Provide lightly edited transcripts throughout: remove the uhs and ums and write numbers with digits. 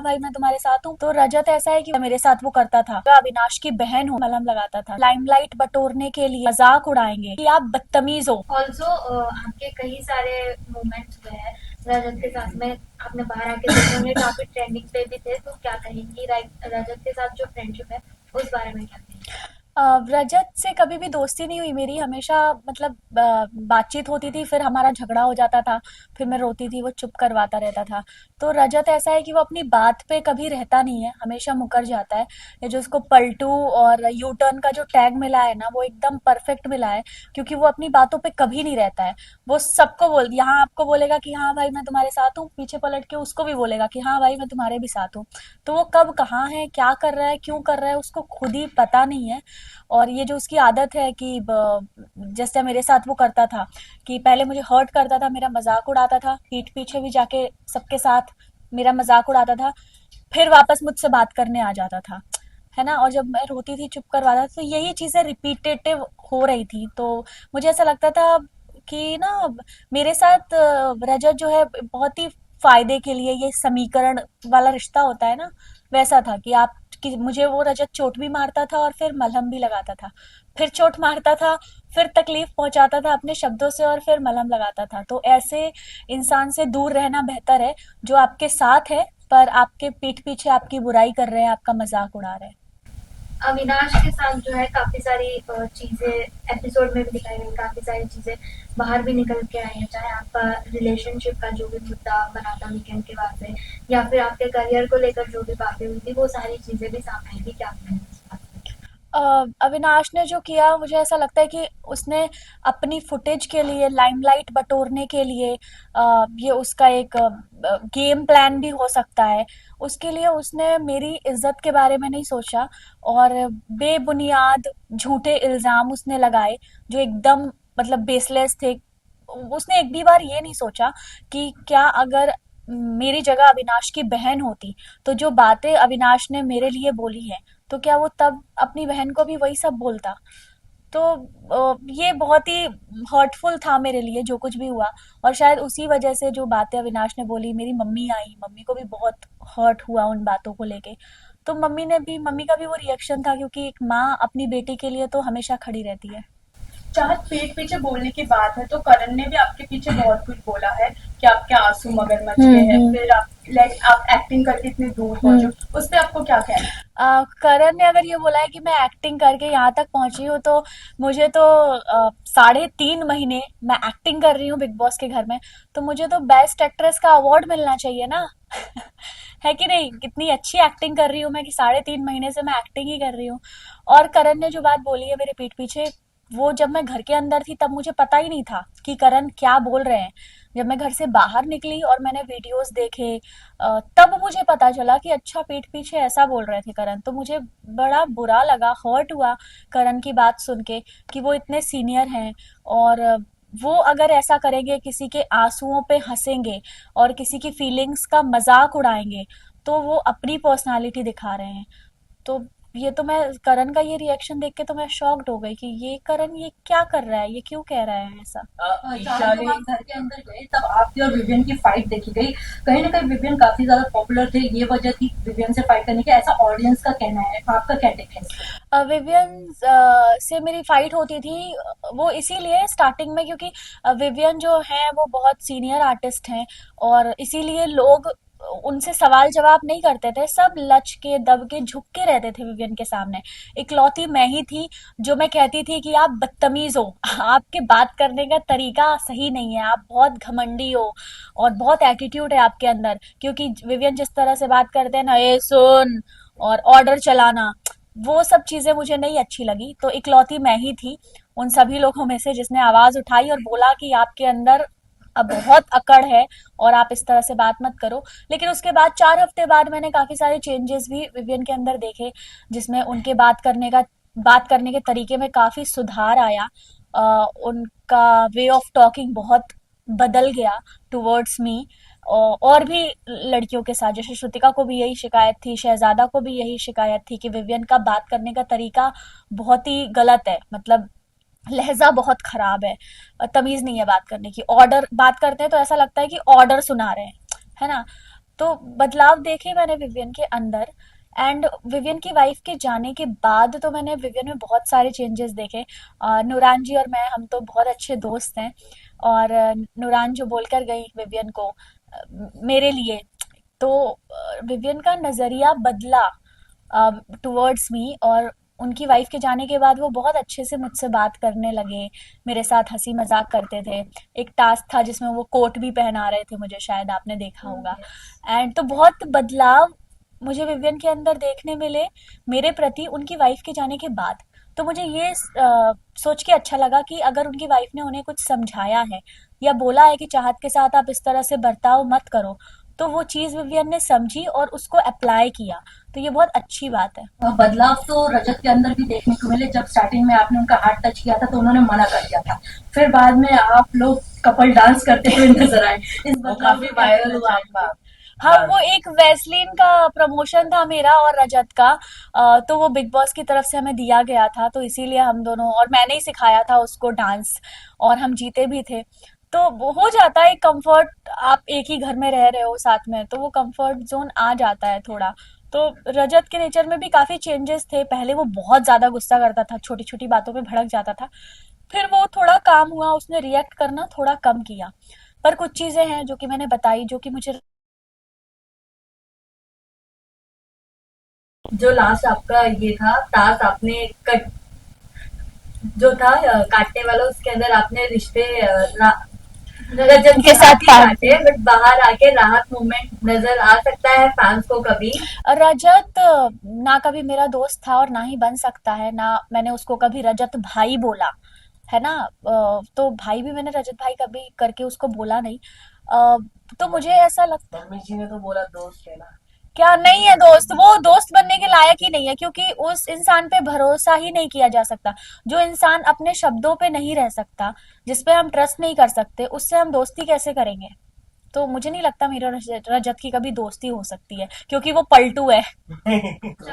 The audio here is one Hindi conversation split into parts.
हाँ भाई मैं तुम्हारे साथ हूँ। तो रजत ऐसा है कि मेरे साथ वो करता था, अविनाश की बहन हो, मलहम लगाता था, लाइमलाइट बटोरने के लिए मजाक उड़ाएंगे कि आप बदतमीज हो। ऑल्सो आपके कई सारे मोमेंट्स हुए हैं रजत के साथ में, आपने बाहर आके देखे होंगे, काफी ट्रेंडिंग पे भी थे, तो क्या कहेंगी रजत के साथ जो फ्रेंडशिप है उस बारे में क्या कहेंगी? रजत से कभी भी दोस्ती नहीं हुई मेरी, हमेशा मतलब बातचीत होती थी, फिर हमारा झगड़ा हो जाता था, फिर मैं रोती थी, वो चुप करवाता रहता था। तो रजत ऐसा है कि वो अपनी बात पे कभी रहता नहीं है, हमेशा मुकर जाता है। ये जो उसको पलटू और यू टर्न का जो टैग मिला है ना, वो एकदम परफेक्ट मिला है, क्योंकि वो अपनी बातों पे कभी नहीं रहता है। वो सबको बोल, यहाँ आपको बोलेगा कि हाँ भाई मैं तुम्हारे साथ हूँ, पीछे पलट के उसको भी बोलेगा कि हाँ भाई मैं तुम्हारे भी साथ हूँ। तो वो कब कहाँ है, क्या कर रहा है, क्यों कर रहा है, उसको खुद ही पता नहीं है। और ये जो उसकी आदत है कि जैसे मेरे साथ वो करता था कि पहले मुझे हर्ट करता था, मेरा मजाक उड़ाता था, पीठ पीछे भी जाके सबके साथ मेरा मजाक उड़ाता था, फिर वापस मुझसे बात करने आ जाता था, है ना। और जब मैं रोती थी चुप करवाता था, तो यही चीजें रिपीटेटिव हो रही थी। तो मुझे ऐसा लगता था कि ना मेरे साथ रजत जो है बहुत ही फायदे के लिए, ये समीकरण वाला रिश्ता होता है ना, वैसा था कि आप कि मुझे वो रजत चोट भी मारता था और फिर मलहम भी लगाता था, फिर चोट मारता था, फिर तकलीफ पहुंचाता था अपने शब्दों से और फिर मलहम लगाता था। तो ऐसे इंसान से दूर रहना बेहतर है, जो आपके साथ है पर आपके पीठ पीछे आपकी बुराई कर रहे हैं, आपका मजाक उड़ा रहे हैं। अविनाश के साथ जो है काफी सारी चीजें एपिसोड में भी दिखाई गई, काफी सारी चीजें बाहर भी निकल के आई हैं, चाहे आपका रिलेशनशिप का जो भी मुद्दा बना था वीकेंड के बाद से, या फिर आपके करियर को लेकर जो भी बातें हुई थी, वो सारी चीजें भी सामने आई थी। क्या कहें इस बात पे? अविनाश ने जो किया, मुझे ऐसा लगता है कि उसने अपनी फुटेज के लिए, लाइमलाइट बटोरने के लिए, ये उसका एक गेम प्लान भी हो सकता है। उसके लिए उसने मेरी इज्जत के बारे में नहीं सोचा और बेबुनियाद झूठे इल्जाम उसने लगाए, जो एकदम मतलब बेसलेस थे। उसने एक भी बार ये नहीं सोचा कि क्या अगर मेरी जगह अविनाश की बहन होती, तो जो बातें अविनाश ने मेरे लिए बोली है, तो क्या वो तब अपनी बहन को भी वही सब बोलता। तो ये बहुत ही हर्टफुल था मेरे लिए जो कुछ भी हुआ। और शायद उसी वजह से जो बातें अविनाश ने बोली, मेरी मम्मी आई, मम्मी को भी बहुत हर्ट हुआ उन बातों को लेके। तो मम्मी का भी वो रिएक्शन था, क्योंकि एक माँ अपनी बेटी के लिए तो हमेशा खड़ी रहती है। जहाँ पीठ पीछे बोलने की बात है, तो करण ने भी आपके पीछे बहुत कुछ बोला है कि आपके आंसू मगरमच्छ के हैं, हम्म। फिर आप एक्टिंग करके इतनी दूर पहुंचे, हम्म। उस पे आपको क्या कहना है? करण ने अगर ये बोला है कि मैं एक्टिंग करके यहाँ तक पहुंची हूँ, तो मुझे तो 3.5 महीने मैं एक्टिंग कर रही हूँ बिग बॉस के घर में, तो मुझे तो बेस्ट एक्ट्रेस का अवार्ड मिलना चाहिए ना। है कि नहीं, कितनी अच्छी एक्टिंग कर रही हूँ मैं कि 3.5 महीने से मैं एक्टिंग ही कर रही हूँ। और करण ने जो बात बोली है मेरे पीठ पीछे, वो जब मैं घर के अंदर थी तब मुझे पता ही नहीं था कि करण क्या बोल रहे हैं। जब मैं घर से बाहर निकली और मैंने वीडियोस देखे, तब मुझे पता चला कि अच्छा पीठ पीछे ऐसा बोल रहे थे करण। तो मुझे बड़ा बुरा लगा, हर्ट हुआ करण की बात सुन के, कि वो इतने सीनियर हैं और वो अगर ऐसा करेंगे, किसी के आंसुओं पे हंसेंगे और किसी की फीलिंग्स का मजाक उड़ाएंगे, तो वो अपनी पर्सनालिटी दिखा रहे हैं। तो ये तो मैं करण का ये रिएक्शन देख के तो मैं शॉक्ड हो गई कि ये करण ये क्या कर रहा है, ये क्यों कह रहा है ऐसा। ईशा जब आप घर के अंदर गए, तब आपकी और विवियन की फाइट देखी गई। कहीं ना कहीं विवियन काफी ज्यादा पॉपुलर थे, ये वजह थी विवियन से फाइट करने की, ऐसा ऑडियंस का कहना है। आपका क्या टेक है इस पे? विवियन से मेरी फाइट होती थी, वो इसीलिए स्टार्टिंग में, क्योंकि विवियन जो है वो बहुत सीनियर आर्टिस्ट हैं, और इसीलिए लोग उनसे सवाल जवाब नहीं करते थे, सब लच के दब के झुक के रहते थे विवियन के सामने। इकलौती मैं ही थी जो मैं कहती थी कि आप बदतमीज हो, आपके बात करने का तरीका सही नहीं है, आप बहुत घमंडी हो और बहुत एटीट्यूड है आपके अंदर। क्योंकि विवियन जिस तरह से बात करते हैं ना, ए सुन, और ऑर्डर चलाना, वो सब चीजें मुझे नहीं अच्छी लगी। तो इकलौती मैं ही थी उन सभी लोगों में से जिसने आवाज उठाई और बोला कि आपके अंदर अब बहुत अकड़ है और आप इस तरह से बात मत करो। लेकिन उसके बाद 4 हफ्ते बाद मैंने काफी सारे चेंजेस भी विवियन के अंदर देखे, जिसमें उनके बात करने के तरीके में काफी सुधार आया। उनका वे ऑफ टॉकिंग बहुत बदल गया टुवर्ड्स मी। और भी लड़कियों के साथ, जैसे श्रुतिका को भी यही शिकायत थी, शहजादा को भी यही शिकायत थी कि विवियन का बात करने का तरीका बहुत ही गलत है, मतलब लहजा बहुत खराब है, तमीज नहीं है बात करने की, ऑर्डर बात करते हैं तो ऐसा लगता है कि ऑर्डर सुना रहे हैं, है ना। तो बदलाव देखे मैंने विवियन के अंदर। एंड विवियन की वाइफ के जाने के बाद तो मैंने विवियन में बहुत सारे चेंजेस देखे। नूरान जी और मैं, हम तो बहुत अच्छे दोस्त हैं। और नूरान जो बोलकर गई विवियन को मेरे लिए, तो विवियन का नजरिया बदला टुवर्ड्स मी। और उनकी वाइफ के जाने के बाद वो बहुत अच्छे से मुझसे बात करने लगे, मेरे साथ हंसी मजाक करते थे। एक टास्क था जिसमें वो कोट भी पहना रहे थे मुझे, शायद आपने देखा होगा। एंड तो बहुत बदलाव मुझे विवियन के अंदर देखने मिले मेरे प्रति उनकी वाइफ के जाने के बाद। तो मुझे ये सोच के अच्छा लगा कि अगर उनकी वाइफ ने उन्हें कुछ समझाया है या बोला है कि चाहत के साथ आप इस तरह से बर्ताव मत करो, तो वो चीज विवियन ने समझी और उसको अप्लाई किया। तो ये बहुत अच्छी बात है। बदलाव तो रजत के अंदर भी देखने को मिले। जब स्टार्टिंग में आपने उनका हाथ टच किया था तो उन्होंने मना कर दिया था, फिर बाद में आप लोग कपल डांस करते हुए नजर आए। इस वो बदलाव काफी को क्या वायरल कहना हुआ चाहेंगे? आपका हाँ, वो डांस। एक वैसलीन का प्रमोशन था मेरा और रजत का। तो वो बिग बॉस की तरफ से हमें दिया गया था, तो इसीलिए हम दोनों, और मैंने ही सिखाया था उसको डांस, और हम जीते भी थे। तो वो हो जाता है कंफर्ट, आप एक ही घर में रह रहे हो साथ में, तो वो कंफर्ट जोन आ जाता है थोड़ा। तो रजत के नेचर में भी काफी चेंजेस थे। पहले वो बहुत ज्यादा गुस्सा करता था, छोटी छोटी बातों पे भड़क जाता था। फिर वो थोड़ा काम हुआ, उसने रिएक्ट करना थोड़ा कम किया। पर कुछ चीजें हैं जो कि मैंने बताई, जो कि मुझे जो लास्ट आपका ये था टास्क, आपने कट जो था काटने वाला, उसके अंदर आपने रिश्ते रजत के साथ काटे, बट बाहर आके राहत मोमेंट नजर आ सकता है फैंस को कभी। रजत ना कभी मेरा दोस्त था और ना ही बन सकता है। ना मैंने उसको कभी रजत भाई बोला है ना। तो भाई भी मैंने रजत भाई कभी करके उसको बोला नहीं। तो मुझे ऐसा लगता, मम्मी जी ने तो बोला दोस्त है ना। क्या नहीं है दोस्त, वो दोस्त बनने के लायक ही नहीं है, क्योंकि उस इंसान पे भरोसा ही नहीं किया जा सकता। जो इंसान अपने शब्दों पे नहीं रह सकता, जिस पे हम ट्रस्ट नहीं कर सकते, उससे हम दोस्ती कैसे करेंगे। तो मुझे नहीं लगता मेरी और रजत की कभी दोस्ती हो सकती है, क्योंकि वो पलटू है।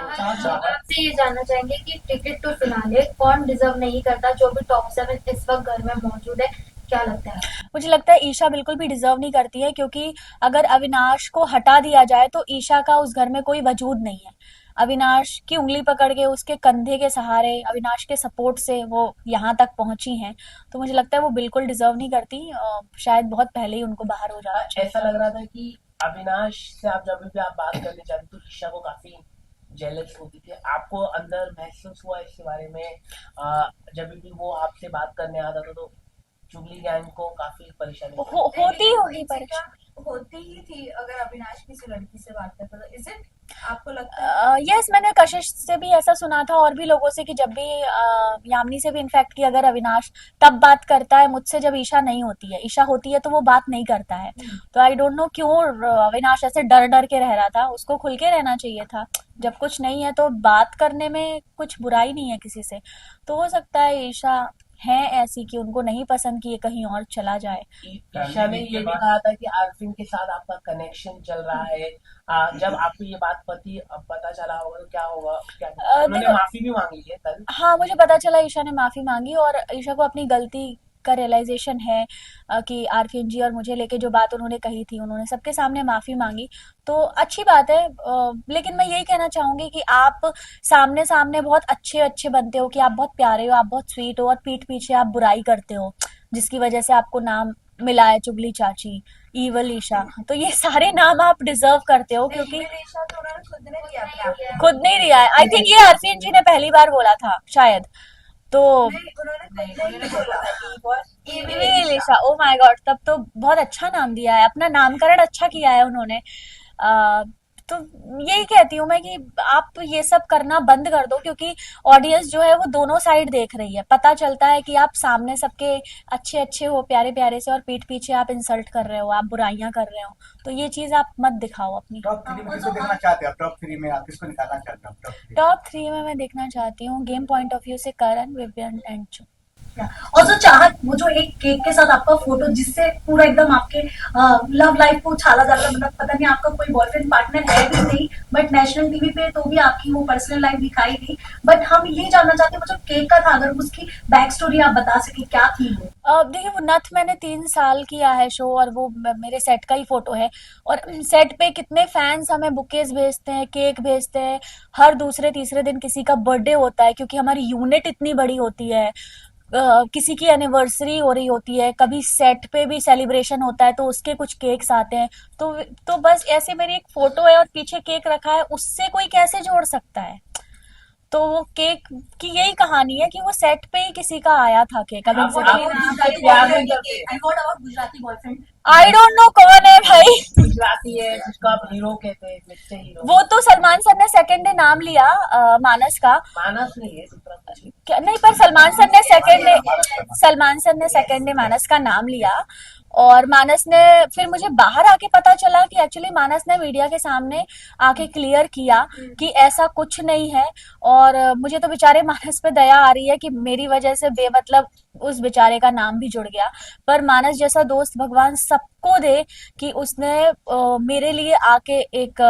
आपसे ये जानना चाहेंगे कि टिकट टू फिनाले कौन डिजर्व नहीं करता, जो भी टॉप 7 इस वक्त घर में मौजूद है, क्या लगता है? मुझे लगता है ईशा बिल्कुल भी डिजर्व नहीं करती है, क्योंकि अगर अविनाश को हटा दिया जाए तो ईशा का उस घर में कोई वजूद नहीं है। अविनाश की उंगली पकड़ के, उसके कंधे के सहारे, अविनाश के सपोर्ट से वो यहाँ तक पहुंची हैं। तो मुझे लगता है वो बिल्कुल डिजर्व नहीं करती। शायद बहुत पहले ही उनको बाहर हो जाना चाहिए। ऐसा लग रहा था कि अविनाश से आप जब भी आप बात करने जाते तो ईशा को काफी जेलस होती थी। आपको अंदर महसूस हुआ इसके बारे में? जब भी वो आपसे बात करने आता था तो चुगली गैंग को काफी परेशानी होती होगी परेशानी। होती ही थी अगर अविनाश किसी लड़की से बात करता था। इज इट आपको लगता है? यस, मैंने कशिश से भी ऐसा सुना था और भी लोगों से, कि जब भी यामिनी से भी इनफैक्ट, कि अगर अविनाश तब बात करता है मुझसे जब ईशा नहीं होती है, ईशा होती है तो वो बात नहीं करता है। तो आई डोंट नो क्यों अविनाश ऐसे डर डर के रह रहा था। उसको खुल के रहना चाहिए था। जब कुछ नहीं है तो बात करने में कुछ बुराई नहीं है किसी से। तो हो सकता है ईशा है ऐसी कि उनको नहीं पसंद कि ये कहीं और चला जाए। ईशा ने ये भी कहा था कि आरफिन के साथ आपका कनेक्शन चल रहा है। जब आपको ये बात पता चला होगा तो क्या होगा? क्या उन्होंने देखो, माफी भी मांगी है कल। हाँ, मुझे पता चला ईशा ने माफी मांगी, और ईशा को अपनी गलती का रियलाइजेशन है। कि आरफिन जी और मुझे लेके जो बात उन्होंने कही थी, उन्होंने सबके सामने माफी मांगी। तो अच्छी बात है। लेकिन मैं यही कहना चाहूंगी कि आप सामने सामने बहुत अच्छे अच्छे बनते हो, कि आप बहुत प्यारे हो, आप बहुत स्वीट हो, और पीठ पीछे आप बुराई करते हो, जिसकी वजह से आपको नाम मिला है चुगली चाची, ईवल ईशा। तो ये सारे नाम आप डिजर्व करते हो, क्योंकि निशा तो उन्होंने खुद ने दिया अपने आप को। खुद नहीं दिया है। आई थिंक ये आरफिन जी ने पहली बार बोला था शायद। तो नहीं, उन्होंने खुद नहीं बोला। Evil Isha, oh my god, तब तो बहुत अच्छा नाम दिया है, अपना नामकरण अच्छा किया है उन्होंने। आ, तो यही कहती हूँ मैं कि आप ये सब करना बंद कर दो, क्योंकि ऑडियंस जो है वो दोनों साइड देख रही है। पता चलता है कि आप सामने सबके अच्छे अच्छे हो, प्यारे प्यारे से, और पीठ पीछे आप इंसल्ट कर रहे हो, आप बुराइयां कर रहे हो। तो ये चीज आप मत दिखाओ अपनी। टॉप 3 में किसको देखना चाहते हो? टॉप 3 में आप किसको निकालना चाहते हो? टॉप 3 टॉप 3 में मैं देखना चाहती हूँ गेम पॉइंट ऑफ व्यू से करण, विवियन एंड चू। और जो चाहत, वो जो एक केक के साथ आपका फोटो, जिससे पूरा एकदम आपके लव लाइफ को उछाला जाता है, मतलब पता नहीं आपका कोई बॉयफ्रेंड पार्टनर है भी नहीं, बट बट नेशनल टीवी पे तो भी आपकी वो पर्सनल लाइफ दिखाई थी। बट हम ये जानना चाहते हैं वो जो केक का था, अगर उसकी बैक स्टोरी आप बता सके, क्या थी वो? देखिए वो नथ मैंने 3 साल किया है शो, और वो मेरे सेट का ही फोटो है। और सेट पे कितने फैंस हमें बुकेज भेजते हैं, केक भेजते हैं। हर दूसरे तीसरे दिन किसी का बर्थडे होता है, क्योंकि हमारी यूनिट इतनी बड़ी होती है। किसी की एनिवर्सरी हो रही होती है, कभी सेट पे भी सेलिब्रेशन होता है तो उसके कुछ केक्स आते हैं। तो बस ऐसे मेरी एक फोटो है और पीछे केक रखा है, उससे कोई कैसे जोड़ सकता है? तो वो केक की यही कहानी है कि वो सेट पे ही किसी का आया था केक। अब आप उससे प्यार नहीं करते। I heard about Gujarati boyfriend. I don't know कौन है भाई। गुजराती है जिसको आप हीरो कहते हैं, मिस्टर हीरो। वो तो सलमान सर ने सेकंड डे नाम लिया मानस का। मानस नहीं है, दूसरा कुछ है। क्या नहीं, पर सलमान सर ने सेकंड डे मानस का नाम लिया। और मानस ने फिर मुझे बाहर आके पता चला कि एक्चुअली मानस ने मीडिया के सामने आके क्लियर किया कि ऐसा कुछ नहीं है। और मुझे तो बेचारे मानस पे दया आ रही है कि मेरी वजह से बेमतलब उस बेचारे का नाम भी जुड़ गया। पर मानस जैसा दोस्त भगवान सबको दे कि उसने मेरे लिए आके एक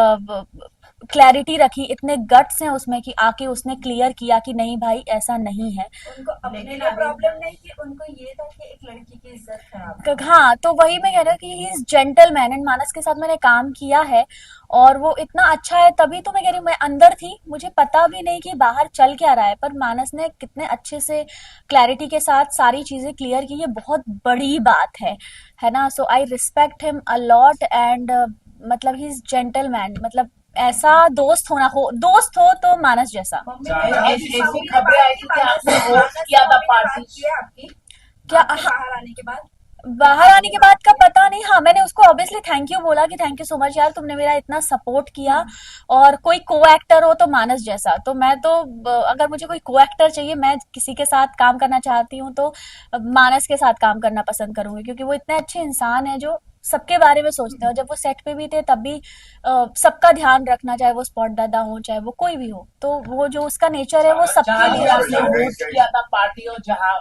क्लैरिटी रखी। इतने गट्स हैं उसमें कि आके उसने क्लियर किया कि नहीं भाई ऐसा नहीं है। उनको अपने लिए प्रॉब्लम नहीं थी, उनको ये था कि एक लड़की की इज्जत खराब। हाँ, तो वही मैं कह रहा हूँ कि ही इज जेंटलमैन। एंड मानस के साथ मैंने काम किया है और वो इतना अच्छा है, तभी तो मैं कह रही हूँ मैं अंदर थी, मुझे पता भी नहीं कि बाहर चल क्या रहा है। पर मानस ने कितने अच्छे से क्लैरिटी के साथ सारी चीजें क्लियर की, ये बहुत बड़ी बात है ना। So I respect him a lot. And मतलब ही इज जेंटलमैन। मतलब ऐसा दोस्त हो तो मानस जैसा। ऐसी खबरें आई थी कि आपने होस्ट किया था पार्टी। आपकी क्या बाहर आने के बाद बाहर आने के बाद का पता नहीं। हाँ, मैंने उसको ऑब्वियसली थैंक यू बोला कि थैंक यू सो मच यार, तुमने मेरा इतना सपोर्ट किया। और कोई को एक्टर हो तो मानस जैसा। तो मैं तो अगर मुझे कोई को एक्टर चाहिए, मैं किसी के साथ काम करना चाहती हूँ तो मानस के साथ काम करना पसंद करूंगी, क्योंकि वो इतने अच्छे इंसान है जो सबके बारे में सोचते हैं। और जब वो सेट पे भी थे तब भी सबका ध्यान रखना, चाहे वो स्पॉट दादा हो चाहे वो कोई भी हो। तो वो जो उसका नेचर है वो सबके लिए आपने होस्ट किया था पार्टी, और जहाँ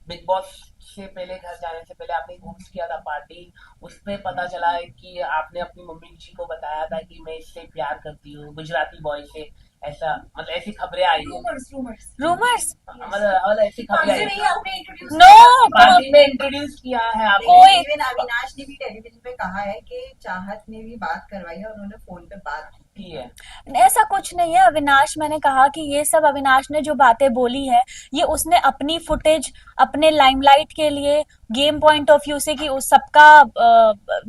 बिग बॉस से पहले, घर जाने से पहले आपने होस्ट किया था पार्टी, उस पे पता चला है कि आपने अपनी मम्मी जी को बताया था कि मैं इससे प्यार करती हूँ, गुजराती बॉय से। ऐसा मतलब ऐसी खबरें आई थी। रूमर्स। मतलब ऐसी खबरें आई थी। आपने इंट्रोड्यूस नो, पार्टी में इंट्रोड्यूस किया है आपको। कोई इवन अविनाश ने भी टेलीविजन पे कहा है कि चाहत ने भी बात करवाई है, उन्होंने फोन पे बात की की है। ऐसा कुछ नहीं है अविनाश। मैंने कहा कि ये सब अविनाश ने जो बातें बोली है, ये उसने अपनी फुटेज, अपने लाइमलाइट के लिए, गेम पॉइंट ऑफ व्यू से कि उस सबका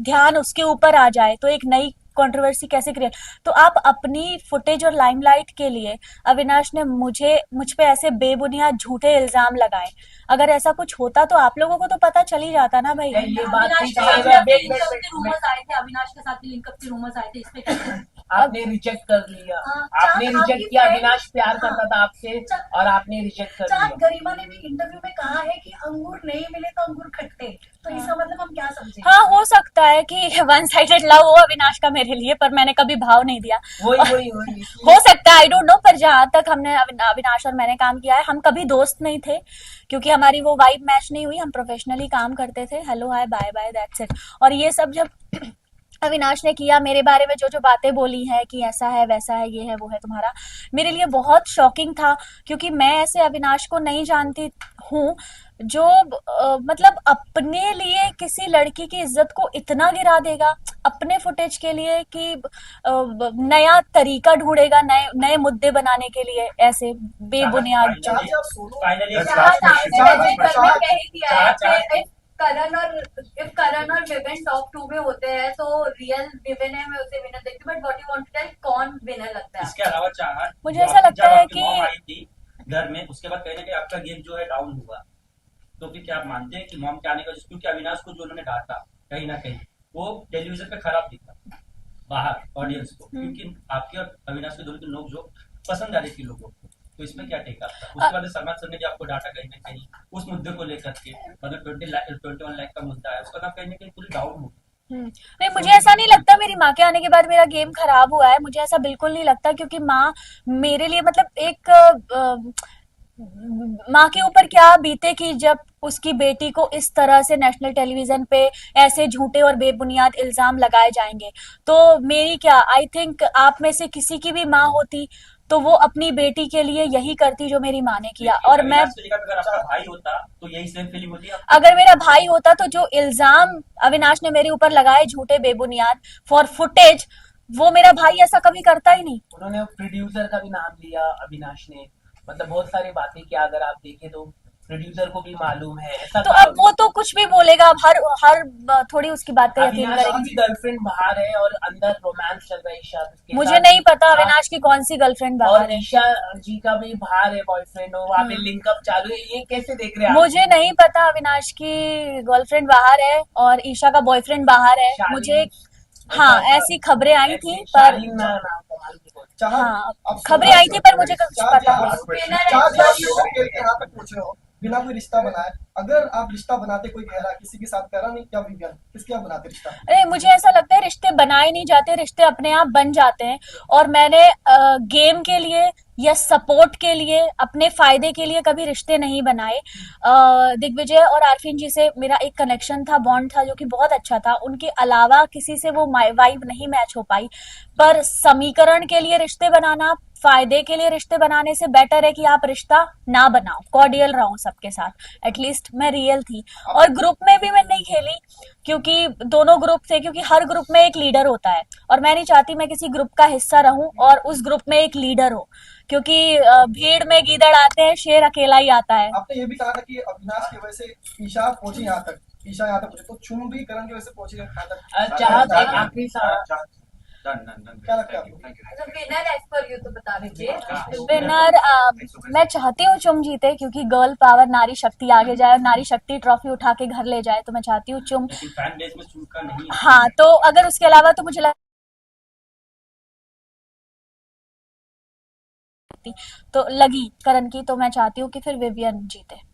ध्यान उसके ऊपर आ जाए तो एक नई कंट्रोवर्सी कैसे क्रिएट। तो आप अपनी फुटेज और लाइमलाइट के लिए अविनाश ने मुझ पे ऐसे बेबुनियाद झूठे इल्जाम लगाए। अगर ऐसा कुछ होता तो आप लोगों को तो पता चल ही जाता ना भाई। ये बात अविनाश नहीं के चाहिए। साथ भी वेट, वेट, लिंकअप वेट, के रूमर्स आए थे, अविनाश के साथ भी लिंकअप के रूमर्स आए थे, इस पे क्या कहना है? आपने रिजेक्ट कर लिया। आपने चाँद, रिजेक्ट आपकी किया। friend- अविनाश प्यार हाँ। करता था आपसे और आपने रिजेक्ट कर चाँद, दिया। गरिमा ने भी इंटरव्यू में कहा है कि अंगूर नहीं मिले तो अंगूर खट्टे। तो इसका मतलब हम क्या समझे? हाँ, हो सकता है कि वन साइडेड लव हो अविनाश का मेरे लिए, पर मैंने कभी भाव नहीं दिया। वही हो सकता है, आई डोंट नो। पर जहां तक हमने अविनाश और मैंने काम किया है, हम कभी दोस्त नहीं थे, क्योंकि हमारी वो वाइब मैच नहीं हुई। हम प्रोफेशनली काम करते थे, hello hi bye bye that's it. और ये सब जब अविनाश ने किया मेरे बारे में, जो जो बातें बोली है कि ऐसा है वैसा है ये है वो है तुम्हारा, मेरे लिए बहुत शॉकिंग था। क्योंकि मैं ऐसे अविनाश को नहीं जानती हूँ जो मतलब अपने लिए किसी लड़की की इज्जत को इतना गिरा देगा अपने फुटेज के लिए, कि नया तरीका ढूंढेगा नए नए मुद्दे बनाने के लिए, ऐसे बेबुनियाद। करण और विवेन टॉप 2 में होते हैं तो रियल विवेन है, मैं उसे विनर देखती हूँ। But what you want to tell, कौन विनर लगता है? इसके अलावा चाहत, मुझे ऐसा लगता है कि आई थी घर में, उसके बाद कहीं ना कहीं आपका गेम जो है डाउन हुआ। तो फिर क्या आप मानते हैं कि मॉम के आने का, क्योंकि अविनाश को जो उन्होंने डांटा कहीं ना कहीं वो टेलीविजन पे खराब दिखा बाहर ऑडियंस को, क्योंकि आपके और अविनाश के दोनों की नोक जो पसंद आ रही थी लोगों को। तो इसमें क्या टेक आपका? उसके बाद सलमान सर ने जो आपको डाटा कहीं ना कहीं उस मुद्दे को लेकर के, मतलब 21 लाख का मुद्दा है, उसका नाम कहीं ना कहीं पूरी डाउन हो। नहीं, मुझे ऐसा नहीं लगता मेरी माँ के आने के बाद मेरा गेम खराब हुआ है। मुझे ऐसा बिल्कुल नहीं लगता, क्योंकि माँ मेरे लिए मतलब एक माँ के ऊपर क्या बीते कि जब उसकी बेटी को इस तरह से नेशनल टेलीविजन पे ऐसे झूठे और बेबुनियाद इल्जाम लगाए जाएंगे। तो मेरी क्या, आई थिंक आप में से किसी की भी माँ होती तो वो अपनी बेटी के लिए यही करती जो मेरी माँ ने किया। और मैं, अविनाश की जगह पे अगर आपका भाई होता तो यही सेम फीलिंग होती है आपको? अगर मेरा भाई होता तो जो इल्जाम अविनाश ने मेरे ऊपर लगाए झूठे बेबुनियाद फॉर फुटेज, वो मेरा भाई ऐसा कभी करता ही नहीं। उन्होंने प्रोड्यूसर का भी नाम लिया अविनाश ने, मतलब बहुत सारी बातें किया, अगर आप देखें तो प्रोड्यूसर को भी मालूम है ऐसा तो अब वो तो कुछ भी बोलेगा, अब हर हर थोड़ी उसकी बात पे यकीन अविनाश करेंगे। की गर्लफ्रेंड बाहर है और अंदर रोमांस चल रहा है ईशा के मुझे साथ। नहीं पता अविनाश की कौन सी गर्लफ्रेंड बाहर और है। ईशा जी का भी बाहर है बॉयफ्रेंड, और वहाँ पे लिंकअप चालू है, ये कैसे देख रहे हैं आप? मुझे नहीं पता अविनाश की गर्लफ्रेंड बाहर है और ईशा का बॉयफ्रेंड बाहर है। शालीन- मुझे, हाँ, ऐसी खबरें आई थी ऐसे पर, शालीन ना नाम कमाल की बोल। हाँ, खबरें आई थी पर मुझे कुछ पता नहीं। यहाँ तक पूछ रहे हो बिना कोई रिश्ता बनाए, अगर आप रिश्ता बनाते कोई गहरा किसी के साथ करा नहीं क्या विज्ञान किसके आप बनाते रिश्ता? अरे मुझे ऐसा लगता है रिश्ते बनाए नहीं जाते, रिश्ते अपने आप बन जाते हैं। और मैंने गेम के लिए या सपोर्ट के लिए, अपने फायदे के लिए कभी रिश्ते नहीं बनाए। दिग्विजय और आरफीन जी से मेरा एक कनेक्शन था, बॉन्ड था जो कि बहुत अच्छा था, उनके अलावा किसी से वो वाइब नहीं मैच हो पाई। पर समीकरण के लिए रिश्ते बनाना, फायदे के लिए रिश्ते बनाने से बेटर है कि आप रिश्ता ना बनाओ, कॉर्डियल रहो सबके साथ। एटलीस्ट मैं रियल थी। और ग्रुप में भी मैं नहीं खेली क्योंकि दोनों ग्रुप थे, क्योंकि हर ग्रुप में एक लीडर होता है और मैं नहीं चाहती मैं किसी ग्रुप का हिस्सा रहूं और उस ग्रुप में एक लीडर हो, क्योंकि भीड़ में गीदड़ आते हैं, शेर अकेला ही आता है। आपने ये भी कहा था कि अविनाश की वजह से ईशा पहुंची यहाँ तक, ईशा यहाँ तक पहुंची, तो चुम भी करण की वजह से पहुंची यहाँ तक। चाहत एक आखिरी सवाल, क्या लगता है आपको? तो विनर एज पर यू तो बता दीजिए। विनर मैं चाहती हूँ चुम जीते, क्योंकि गर्ल पावर, नारी शक्ति आगे जाए और नारी शक्ति ट्रॉफी उठा के घर ले जाए, तो मैं चाहती हूँ चुम। लेकिन फैन बेस में चूका नहीं है। हाँ, तो अगर उसके अलावा तो मुझे तो लगी करण की, तो मैं चाहती हूँ कि फिर विवियन जीते।